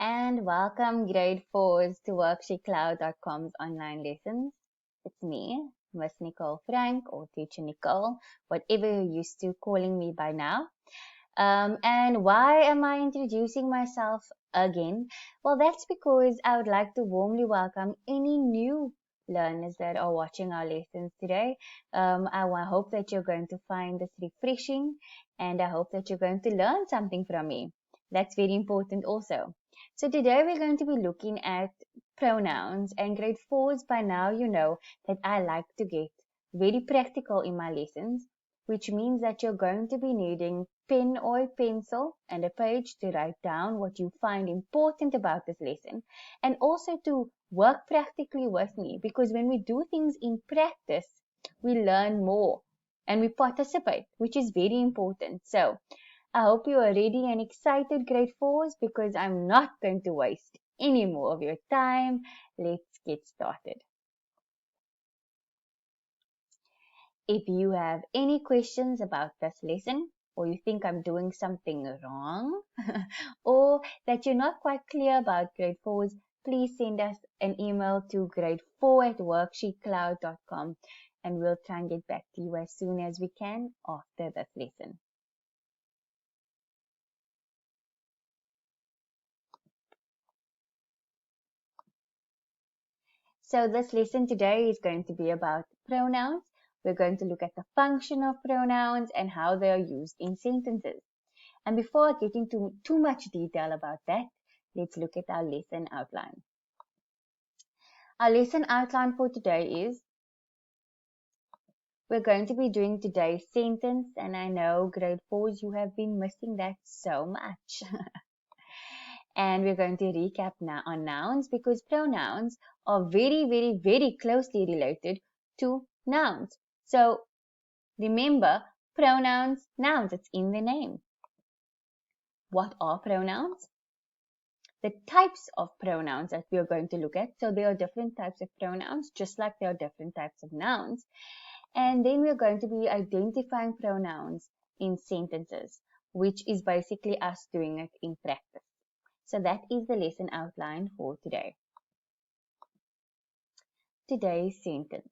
and welcome grade 4s to WorksheetCloud.com's online lessons. It's me, Miss Nicole Frank or Teacher Nicole, whatever you're used to calling me by now. And why am I introducing myself again? Well, that's because I would like to warmly welcome any new learners that are watching our lessons today. I hope that you're going to find this refreshing, and I hope that you're going to learn something from me. That's very important also. So today we're going to be looking at pronouns, and grade 4s by now you know that I like to get very practical in my lessons, which means that you're going to be needing pen or a pencil and a page to write down what you find important about this lesson, and also to work practically with me, because when we do things in practice, we learn more and we participate, which is very important. So I hope you are ready and excited, grade 4s, because I'm not going to waste any more of your time. Let's get started. If you have any questions about this lesson, or you think I'm doing something wrong, or that you're not quite clear about grade 4s, please send us an email to grade4@worksheetcloud.com, and we'll try and get back to you as soon as we can after this lesson. So this lesson today is going to be about pronouns. We're going to look at the function of pronouns and how they are used in sentences. And before I get into too much detail about that, let's look at our lesson outline. Our lesson outline for today is we're going to be doing today's sentence, and I know grade 4s, you have been missing that so much. And we're going to recap now on nouns, because pronouns are very, very, very closely related to nouns. So remember, pronouns, nouns, it's in the name. What are pronouns? The types of pronouns that we are going to look at. So there are different types of pronouns, just like there are different types of nouns. And then we're going to be identifying pronouns in sentences, which is basically us doing it in practice. So that is the lesson outline for today. Today's sentence.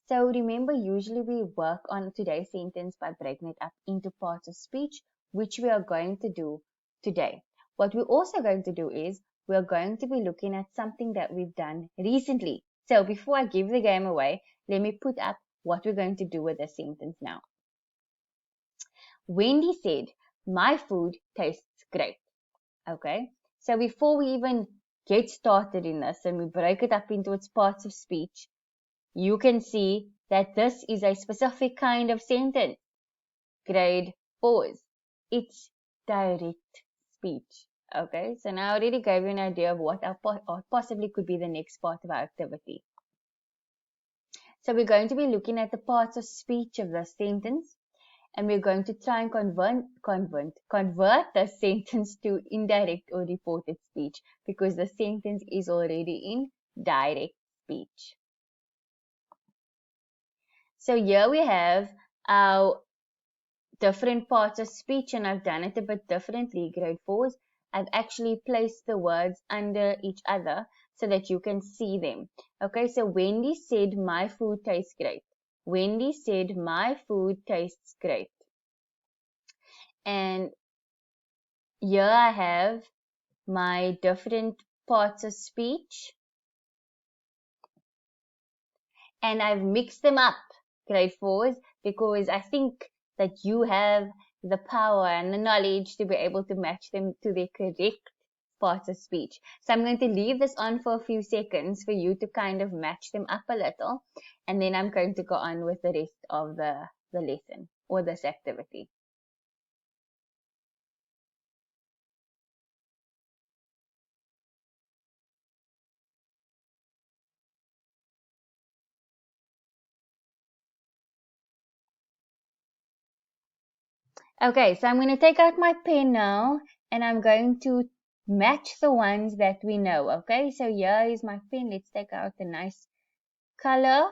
So remember, usually we work on today's sentence by breaking it up into parts of speech, which we are going to do today. What we're also going to do is we're going to be looking at something that we've done recently. So before I give the game away, let me put up what we're going to do with this sentence now. Wendy said, "My food tastes great." Okay, so before we even get started in this and we break it up into its parts of speech, you can see that this is a specific kind of sentence. Grade 4s. It's direct speech. Okay, so now I already gave you an idea of what or possibly could be the next part of our activity. So we're going to be looking at the parts of speech of this sentence, and we're going to try and convert the sentence to indirect or reported speech, because the sentence is already in direct speech. So here we have our different parts of speech, and I've done it a bit differently, grade 4s. I've actually placed the words under each other so that you can see them. Okay, so Wendy said, "My food tastes great." Wendy said, "My food tastes great." And here I have my different parts of speech, and I've mixed them up, grade 4s, because I think that you have the power and the knowledge to be able to match them to the correct parts of speech. So I'm going to leave this on for a few seconds for you to kind of match them up a little, and then I'm going to go on with the rest of the lesson or this activity. Okay, so I'm going to take out my pen now, and I'm going to match the ones that we know. Okay, so here is my pen. Let's take out the nice color.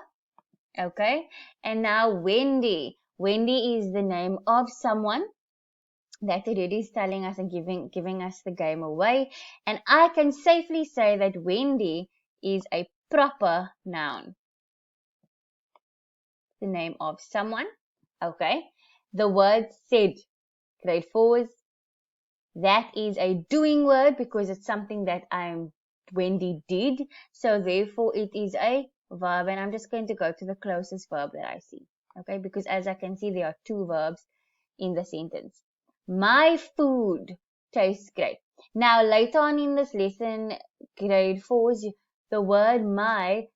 Okay, and now Wendy. Wendy is the name of someone. That already is telling us and giving us the game away. And I can safely say that Wendy is a proper noun. The name of someone. Okay. The word said, grade 4s. That is a doing word because it's something that Wendy did. So therefore it is a verb, and I'm just going to go to the closest verb that I see. Okay, because as I can see, there are two verbs in the sentence. My food tastes great. Now later on in this lesson, grade 4s, the word my,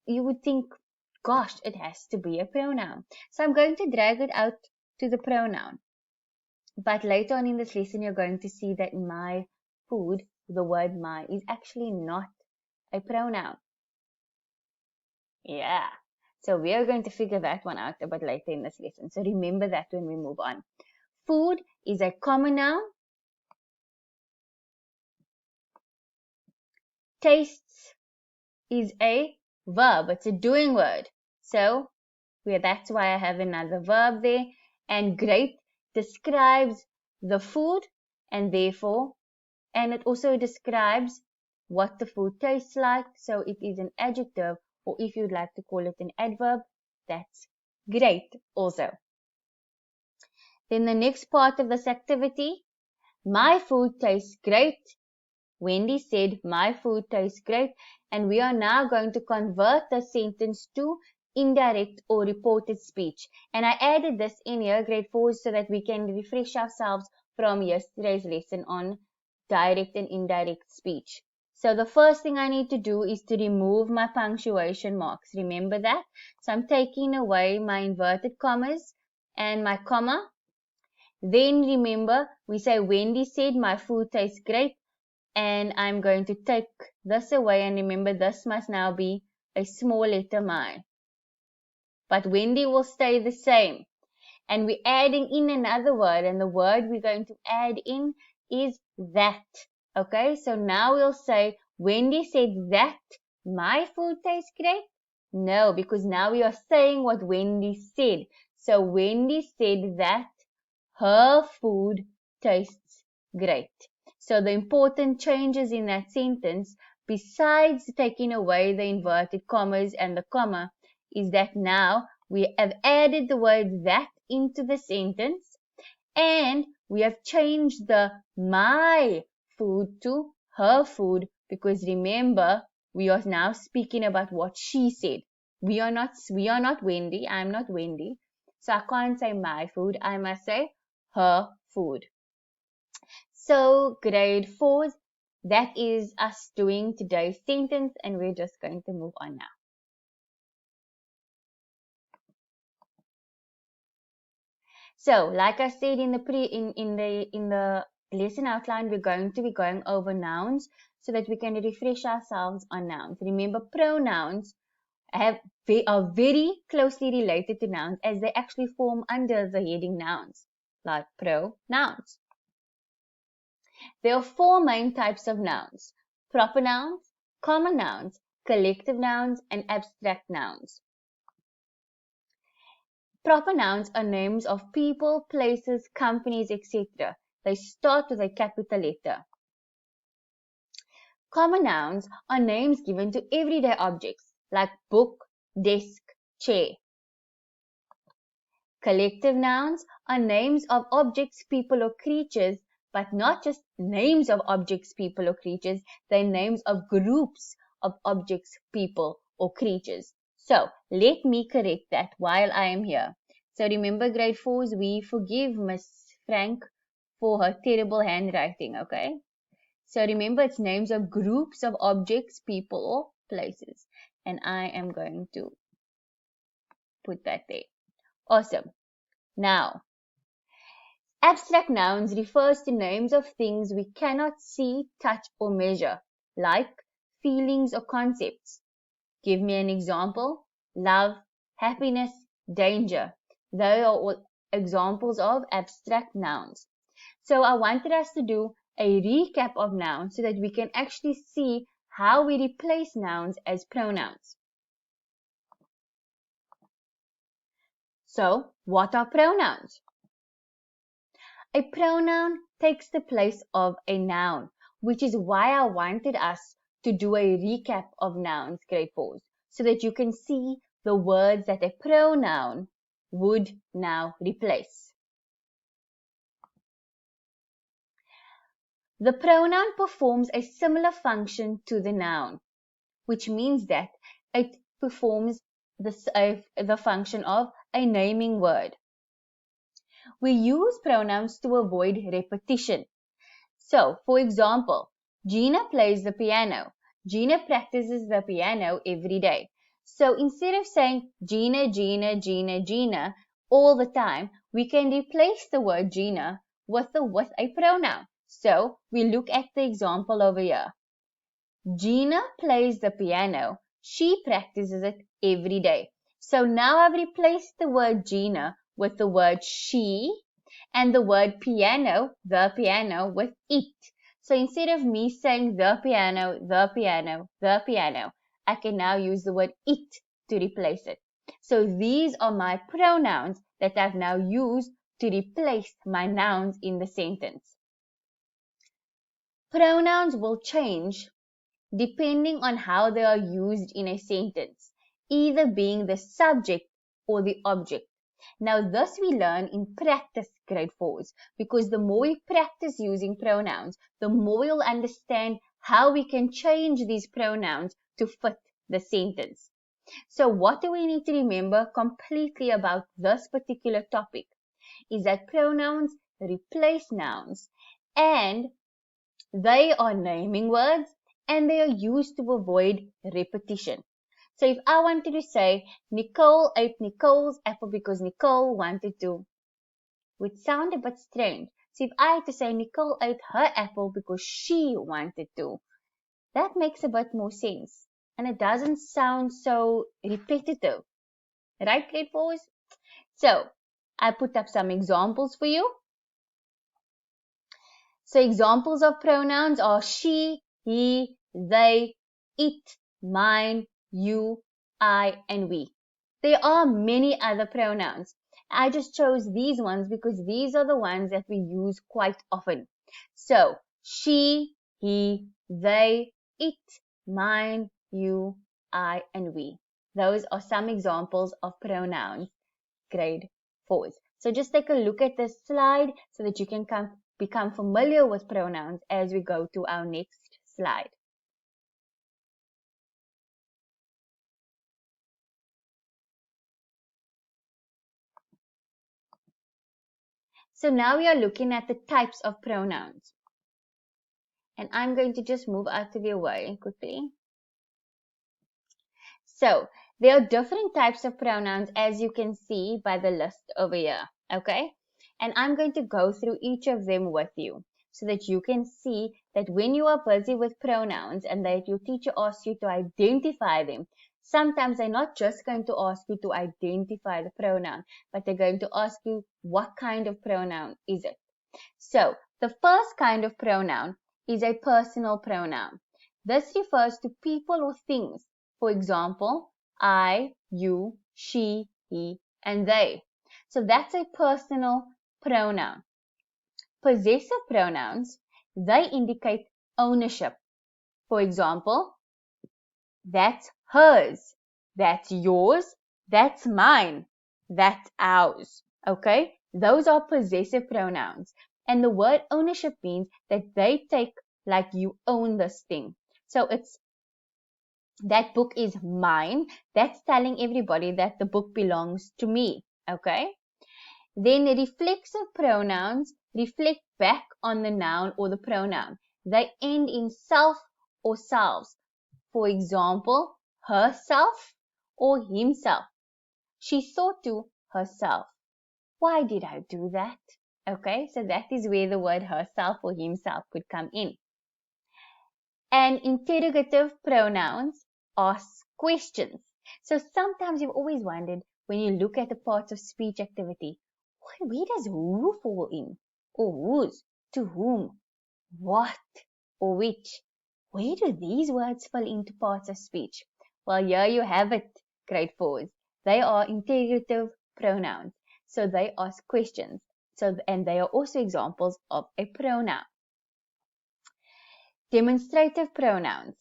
you would think, gosh, it has to be a pronoun. So I'm going to drag it out to the pronoun. But later on in this lesson, you're going to see that my food, the word my, is actually not a pronoun. Yeah. So we are going to figure that one out a bit later in this lesson. So remember that when we move on. Food is a common noun. Tastes is a verb. It's a doing word. So that's why I have another verb there. And great describes the food, and therefore, and it also describes what the food tastes like. So it is an adjective, or if you'd like to call it an adverb, that's great also. Then the next part of this activity, my food tastes great. Wendy said, my food tastes great. And we are now going to convert the sentence to indirect or reported speech. And I added this in here, grade 4, so that we can refresh ourselves from yesterday's lesson on direct and indirect speech. So the first thing I need to do is to remove my punctuation marks. Remember that? So I'm taking away my inverted commas and my comma. Then remember, we say Wendy said my food tastes great. And I'm going to take this away, and remember this must now be a small letter my. But Wendy will stay the same. And we're adding in another word, and the word we're going to add in is that. Okay, so now we'll say Wendy said that my food tastes great. No, because now we are saying what Wendy said. So Wendy said that her food tastes great. So the important changes in that sentence, besides taking away the inverted commas and the comma, is that now we have added the word that into the sentence, and we have changed the my food to her food, because remember, we are now speaking about what she said. We are not Wendy. I'm not Wendy. So I can't say my food. I must say her food. So grade 4, that is us doing today's sentence, and we're just going to move on now. So like I said in the lesson outline, we're going to be going over nouns so that we can refresh ourselves on nouns. Remember, pronouns are very closely related to nouns, as they actually form under the heading nouns, like pronouns. There are 4 main types of nouns: proper nouns, common nouns, collective nouns, and abstract nouns. Proper nouns are names of people, places, companies, etc. They start with a capital letter. Common nouns are names given to everyday objects like book, desk, chair. Collective nouns are names of objects, people, or creatures, but not just names of objects, people, or creatures. They're names of groups of objects, people, or creatures. So let me correct that while I am here. So remember, grade 4s, we forgive Miss Frank for her terrible handwriting, okay? So remember, it's names of groups of objects, people, or places. And I am going to put that there. Awesome. Now, abstract nouns refers to names of things we cannot see, touch, or measure, like feelings or concepts. Give me an example. Love, happiness, danger. They are all examples of abstract nouns. So I wanted us to do a recap of nouns so that we can actually see how we replace nouns as pronouns. So, what are pronouns? A pronoun takes the place of a noun, which is why I wanted us to do a recap of nouns, grade 4s, so that you can see the words that a pronoun would now replace. The pronoun performs a similar function to the noun, which means that it performs the function of a naming word. We use pronouns to avoid repetition. So, for example, Gina plays the piano. Gina practices the piano every day. So instead of saying Gina, Gina, Gina, Gina all the time, we can replace the word Gina with a pronoun. So we look at the example over here. Gina plays the piano. She practices it every day. So now I've replaced the word Gina with the word she and the word piano, the piano, with it. So instead of me saying the piano, the piano, the piano, I can now use the word it to replace it. So these are my pronouns that I've now used to replace my nouns in the sentence. Pronouns will change depending on how they are used in a sentence, either being the subject or the object. Now this we learn in practice, grade 4s, because the more we practice using pronouns, the more we'll understand how we can change these pronouns to fit the sentence. So what do we need to remember completely about this particular topic is that pronouns replace nouns and they are naming words and they are used to avoid repetition. So if I wanted to say, Nicole ate Nicole's apple because Nicole wanted to, would sound a bit strange. So if I had to say Nicole ate her apple because she wanted to, that makes a bit more sense. And it doesn't sound so repetitive. Right, grade 4s? So I put up some examples for you. So examples of pronouns are she, he, they, it, mine, you, I, and we. There are many other pronouns. I just chose these ones because these are the ones that we use quite often. So she, he, they, it, mine, you, I, and we. Those are some examples of pronouns, grade 4s. So just take a look at this slide so that you can become familiar with pronouns as we go to our next slide. So now we are looking at the types of pronouns. And I'm going to just move out of your way quickly. So there are different types of pronouns as you can see by the list over here. Okay? And I'm going to go through each of them with you so that you can see that when you are busy with pronouns and that your teacher asks you to identify them, sometimes they're not just going to ask you to identify the pronoun, but they're going to ask you what kind of pronoun is it. So the first kind of pronoun is a personal pronoun. This refers to people or things. For example, I, you, she, he, and they. So that's a personal pronoun. Possessive pronouns, they indicate ownership. For example, that's hers, that's yours, that's mine, that's ours. Okay? Those are possessive pronouns. And the word ownership means that they take like you own this thing. So it's that book is mine. That's telling everybody that the book belongs to me. Okay? Then reflexive pronouns reflect back on the noun or the pronoun. They end in self or selves. For example, herself or himself. She thought to herself, why did I do that? Okay, so that is where the word herself or himself could come in. And interrogative pronouns ask questions. So sometimes you've always wondered when you look at the parts of speech activity, where does who fall in? Or whose? To whom? What? Or which? Where do these words fall into parts of speech? Well, here you have it, grade 4s. They are interrogative pronouns. So they ask questions. So, and they are also examples of a pronoun. Demonstrative pronouns.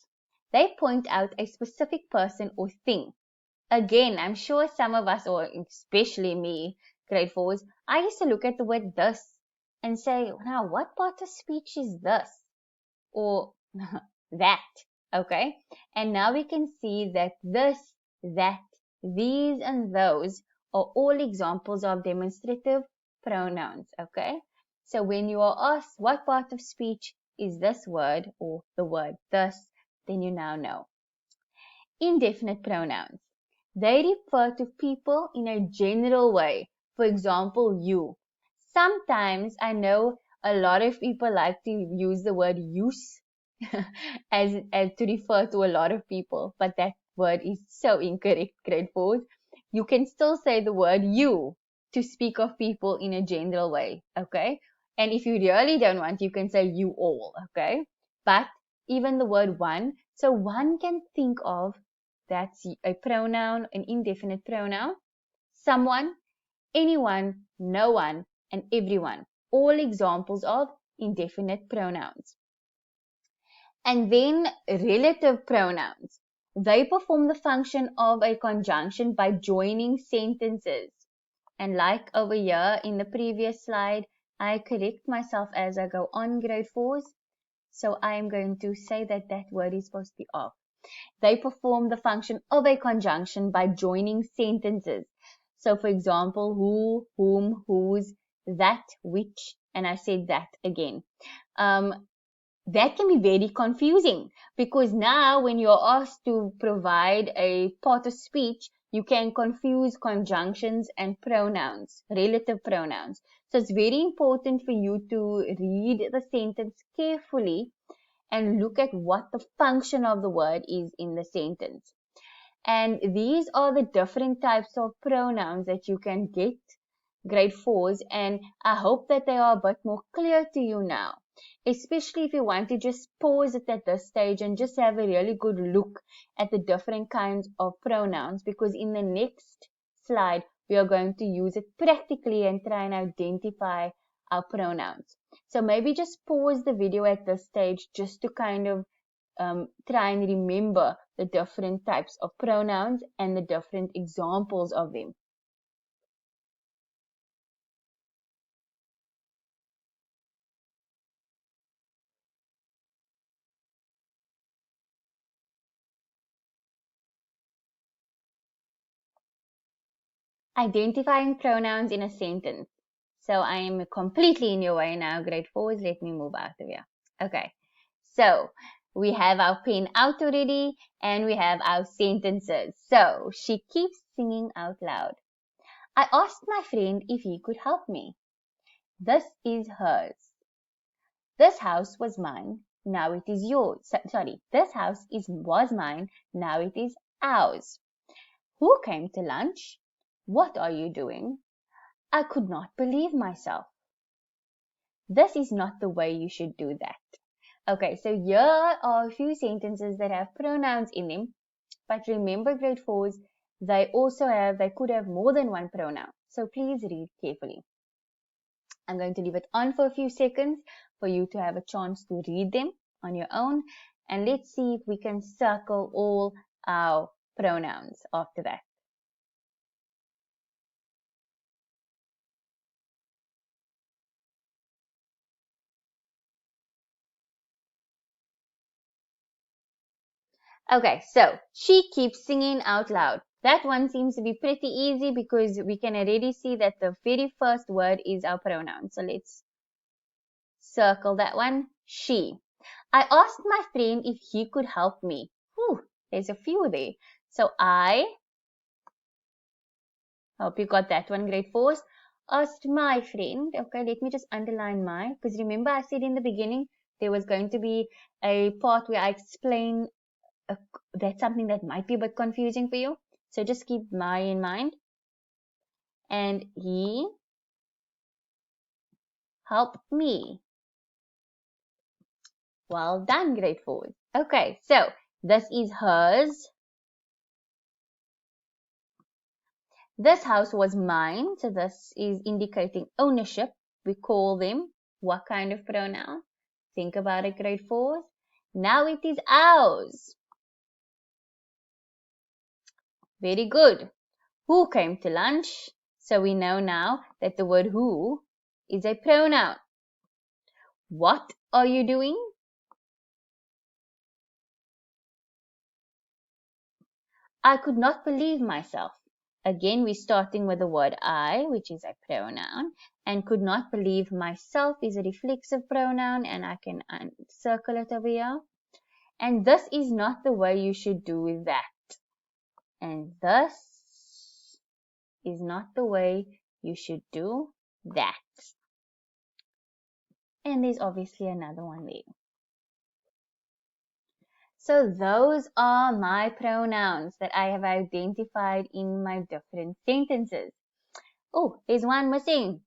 They point out a specific person or thing. Again, I'm sure some of us, or especially me, grade 4s, I used to look at the word this and say, now, what part of speech is this? Or that, okay? And now we can see that this, that, these, and those are all examples of demonstrative pronouns, okay? So when you are asked what part of speech is this word or the word this, then you now know. Indefinite pronouns. They refer to people in a general way. For example, you. Sometimes I know a lot of people like to use the word use as to refer to a lot of people, but that word is so incorrect, grade 4s. You can still say the word you to speak of people in a general way, okay? And if you really don't want, you can say you all, okay? But even the word one, so one can think of that's a pronoun, an indefinite pronoun, someone, anyone, no one, and everyone. All examples of indefinite pronouns. And then relative pronouns. They perform the function of a conjunction by joining sentences. And like over here in the previous slide, I correct myself as I go on, grade 4s. So I am going to say that that word is supposed to be off. They perform the function of a conjunction by joining sentences. So for example, who, whom, whose, that, which, and I said that again. That can be very confusing because now when you're asked to provide a part of speech, you can confuse conjunctions and pronouns, relative pronouns. So it's very important for you to read the sentence carefully and look at what the function of the word is in the sentence. And these are the different types of pronouns that you can get, grade 4s, and I hope that they are a bit more clear to you now, especially if you want to just pause it at this stage and just have a really good look at the different kinds of pronouns, because in the next slide we are going to use it practically and try and identify our pronouns. So maybe just pause the video at this stage just to kind of try and remember the different types of pronouns and the different examples of them. Identifying pronouns in a sentence. So I am completely in your way now, grade 4s. Let me move out of here. Okay, so we have our pen out already and we have our sentences. So she keeps singing out loud. I asked my friend if he could help me. This is hers. This house was mine. Now it is yours. Sorry, this house was mine. Now it is ours. Who came to lunch? What are you doing? I could not believe myself. This is not the way you should do that. Okay, so here are a few sentences that have pronouns in them, but remember, grade 4s, they could have more than one pronoun. So please read carefully. I'm going to leave it on for a few seconds for you to have a chance to read them on your own. And let's see if we can circle all our pronouns after that. Okay, so she keeps singing out loud. That one seems to be pretty easy because we can already see that the very first word is our pronoun. So let's circle that one. She. I asked my friend if he could help me. Whew, there's a few there. So I hope you got that one, grade 4s. Asked my friend. Okay, let me just underline my, because remember I said in the beginning there was going to be a part where I explain that's something that might be a bit confusing for you. So just keep my in mind. And he helped me. Well done, grade 4. Okay, so this is hers. This house was mine. So this is indicating ownership. we call them what kind of pronoun? Think about it, grade 4s. Now it is ours. Very good. Who came to lunch? So we know now that the word who is a pronoun. What are you doing? I could not believe myself. Again, we're starting with the word I, which is a pronoun, and could not believe myself is a reflexive pronoun, and I can circle it over here. And this is not the way you should do that. And this is not the way you should do that. And there's obviously another one there. So those are my pronouns that I have identified in my different sentences. Oh, there's one missing.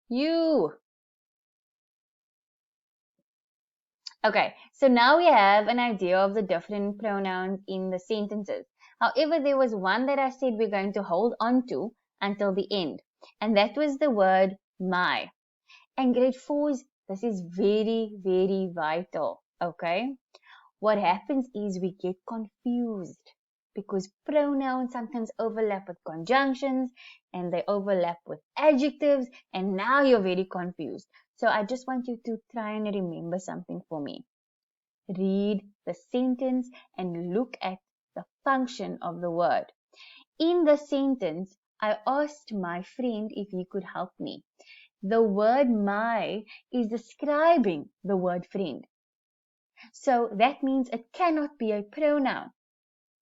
You. Okay, so now we have an idea of the different pronouns in the sentences. However, there was one that I said we're going to hold on to until the end, and that was the word my. And grade 4s, this is very, very vital, okay? What happens is we get confused because pronouns sometimes overlap with conjunctions and they overlap with adjectives, and now you're very confused. So I just want you to try and remember something for me. Read the sentence and look at the function of the word. In the sentence, I asked my friend if he could help me. The word my is describing the word friend. So that means it cannot be a pronoun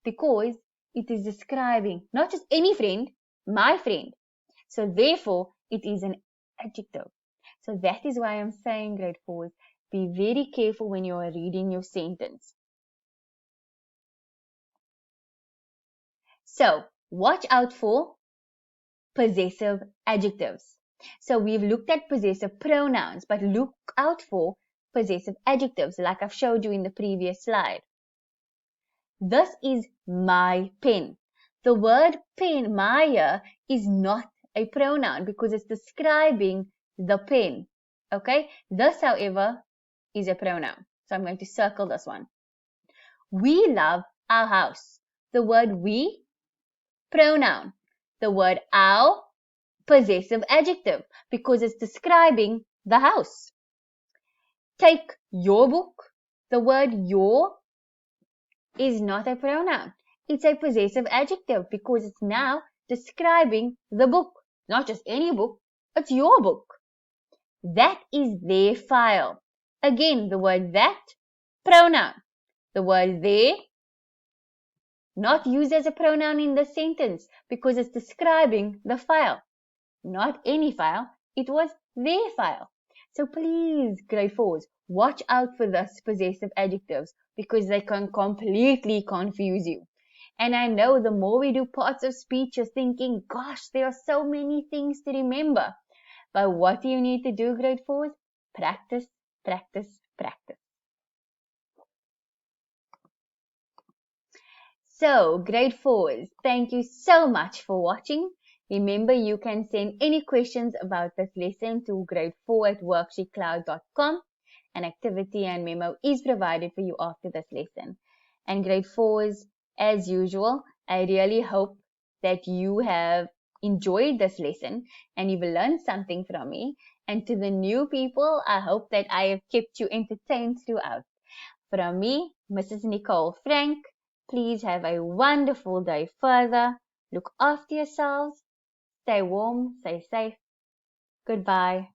because it is describing not just any friend, my friend. So therefore, it is an adjective. So that is why I'm saying, grade 4s, be very careful when you are reading your sentence. So watch out for possessive adjectives. So we've looked at possessive pronouns, but look out for possessive adjectives like I've showed you in the previous slide. This is my pen. The word pen, my, is not a pronoun because it's describing the pen. Okay? This, however, is a pronoun. So I'm going to circle this one. We love our house. The word we, pronoun. The word our, possessive adjective because it's describing the house. Take your book. The word your is not a pronoun. It's a possessive adjective because it's now describing the book. Not just any book, it's your book. That is their file. Again, the word that, pronoun. The word their, not used as a pronoun in the sentence because it's describing the file. Not any file, it was their file. So please, grade 4s, watch out for this possessive adjectives because they can completely confuse you. And I know the more we do parts of speech, you're thinking, gosh, there are so many things to remember. But what do you need to do, grade 4s? Practice, practice, practice. So, grade 4s, thank you so much for watching. Remember, you can send any questions about this lesson to grade4@worksheetcloud.com. An activity and memo is provided for you after this lesson. And grade 4s, as usual, I really hope that you have enjoyed this lesson and you've learned something from me. And to the new people, I hope that I have kept you entertained throughout. From me, Mrs. Nicole Frank, please have a wonderful day further. Look after yourselves. Stay warm, stay safe. Goodbye.